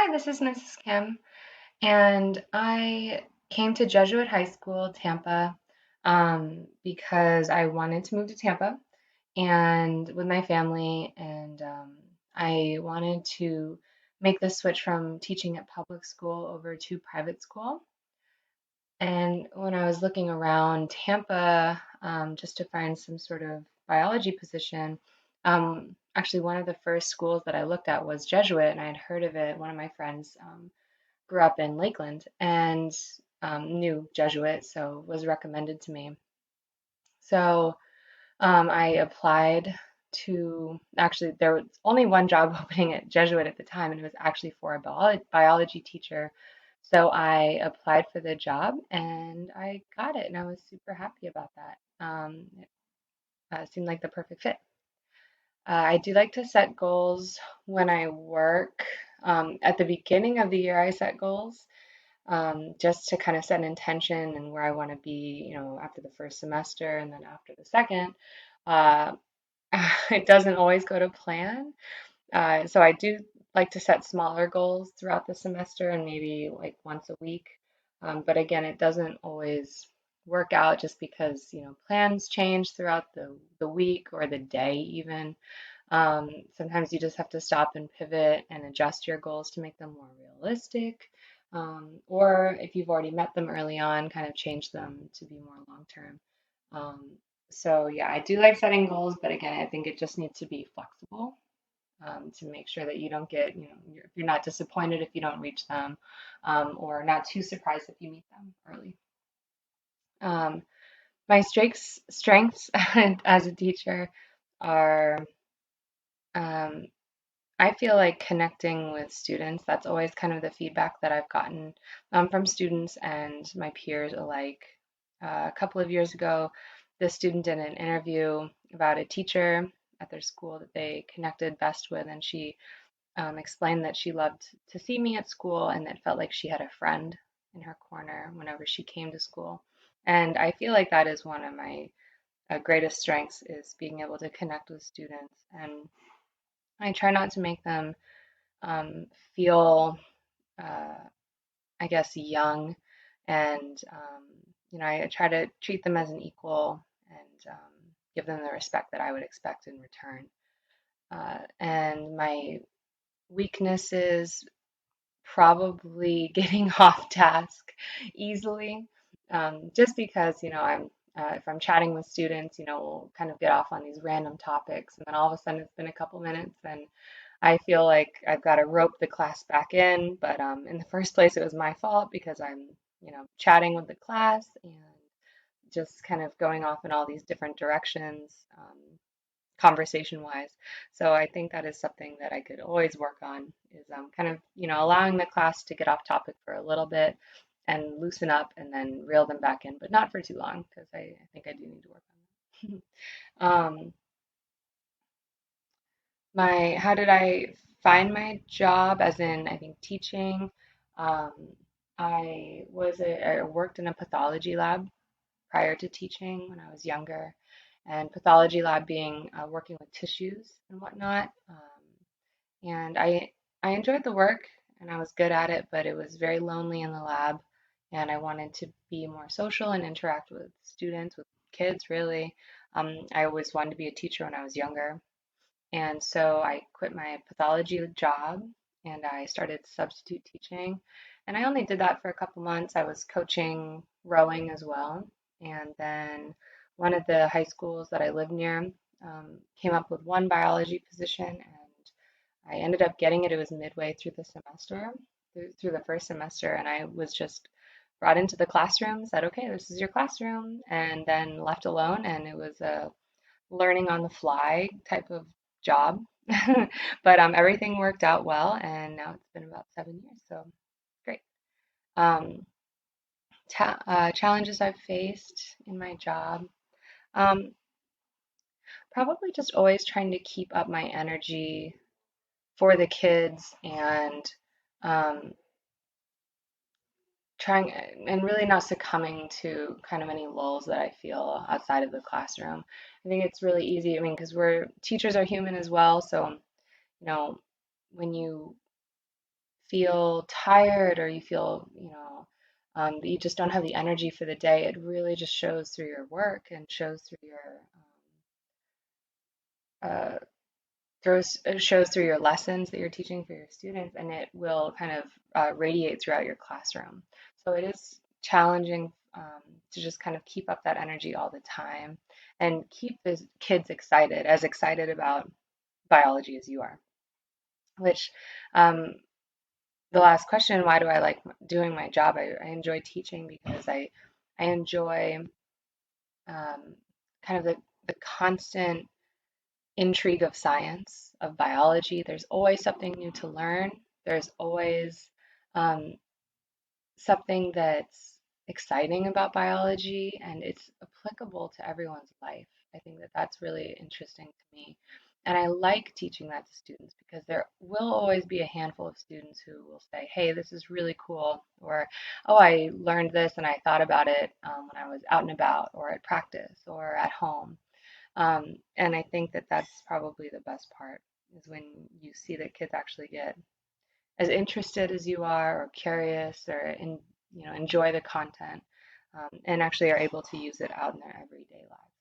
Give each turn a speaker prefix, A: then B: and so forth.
A: Hi, this is Mrs. Kim, and I came to Jesuit High School, Tampa, because I wanted to move to Tampa and with my family, and I wanted to make the switch from teaching at public school over to private school. And when I was looking around Tampa, just to find some sort of biology position, actually one of the first schools that I looked at was Jesuit, and I had heard of it. One of my friends grew up in Lakeland and knew Jesuit, so was recommended to me. So I applied to actually, there was only one job opening at Jesuit at the time, and it was actually for a biology teacher. So I applied for the job and I got it, and I was super happy about that. It seemed like the perfect fit. I do like to set goals when I work. At the beginning of the year, I set goals just to kind of set an intention and where I want to be, after the first semester and then after the second. Uh, it doesn't always go to plan. So I do like to set smaller goals throughout the semester and maybe like once a week. But again, it doesn't always work out just because, plans change throughout the week or the day even. Sometimes you just have to stop and pivot and adjust your goals to make them more realistic. Or if you've already met them early on, kind of change them to be more long term. Um, so yeah, I do like setting goals, but again, I think it just needs to be flexible to make sure that you don't get, you're not disappointed if you don't reach them, or not too surprised if you meet them early. Um, my strengths as a teacher are um, I feel like connecting with students. That's always kind of the feedback that I've gotten from students and my peers alike. A couple of years ago, the student did an interview about a teacher at their school that they connected best with, and she explained that she loved to see me at school and that felt like she had a friend in her corner whenever she came to school. And I feel like that is one of my greatest strengths is being able to connect with students. And I try not to make them um, feel, uh, I guess, young. And, I try to treat them as an equal and give them the respect that I would expect in return. And my weakness is probably getting off task easily, just because, if I'm chatting with students, we'll kind of get off on these random topics, and then all of a sudden it's been a couple minutes, and I feel like I've got to rope the class back in, but in the first place, it was my fault because I'm, chatting with the class and just kind of going off in all these different directions, conversation wise. So I think that is something that I could always work on is kind of, allowing the class to get off topic for a little bit and loosen up and then reel them back in, but not for too long because I think I do need to work on that. How did I find my job? As in, I think teaching. Um, I worked in a pathology lab prior to teaching when I was younger, and pathology lab being working with tissues and whatnot. And I enjoyed the work and I was good at it, but it was very lonely in the lab, and I wanted to be more social and interact with students, with kids, really. I always wanted to be a teacher when I was younger. And so I quit my pathology job and I started substitute teaching. And I only did that for a couple months. I was coaching rowing as well. And then one of the high schools that I lived near came up with one biology position, and I ended up getting it. It was midway through the semester, through the first semester, and I was just brought into the classroom, said, okay, this is your classroom, and then left alone. And it was a learning on the fly type of job. But everything worked out well, and now it's been about 7 years, so great. Um, Challenges I've faced in my job. Um, Probably just always trying to keep up my energy for the kids and um, trying and really not succumbing to kind of any lulls that I feel outside of the classroom. I think it's really easy. I mean, because we're teachers are human as well, so you know, when you feel tired or you feel, that you just don't have the energy for the day, it really just shows through your work and shows through your shows through your lessons that you're teaching for your students, and it will kind of radiate throughout your classroom. So it is challenging to just kind of keep up that energy all the time and keep the kids excited, as excited about biology as you are. Which um, the last question, why do I like doing my job? I enjoy teaching because I enjoy kind of the constant intrigue of science, of biology. There's always something new to learn. There's always um, something that's exciting about biology, and it's applicable to everyone's life. I think that that's really interesting to me. And I like teaching that to students because there will always be a handful of students who will say, hey, this is really cool, or oh, I learned this and I thought about it when I was out and about, or at practice, or at home. And I think that that's probably the best part is when you see that kids actually get as interested as you are, or curious, or enjoy the content, and actually are able to use it out in their everyday lives.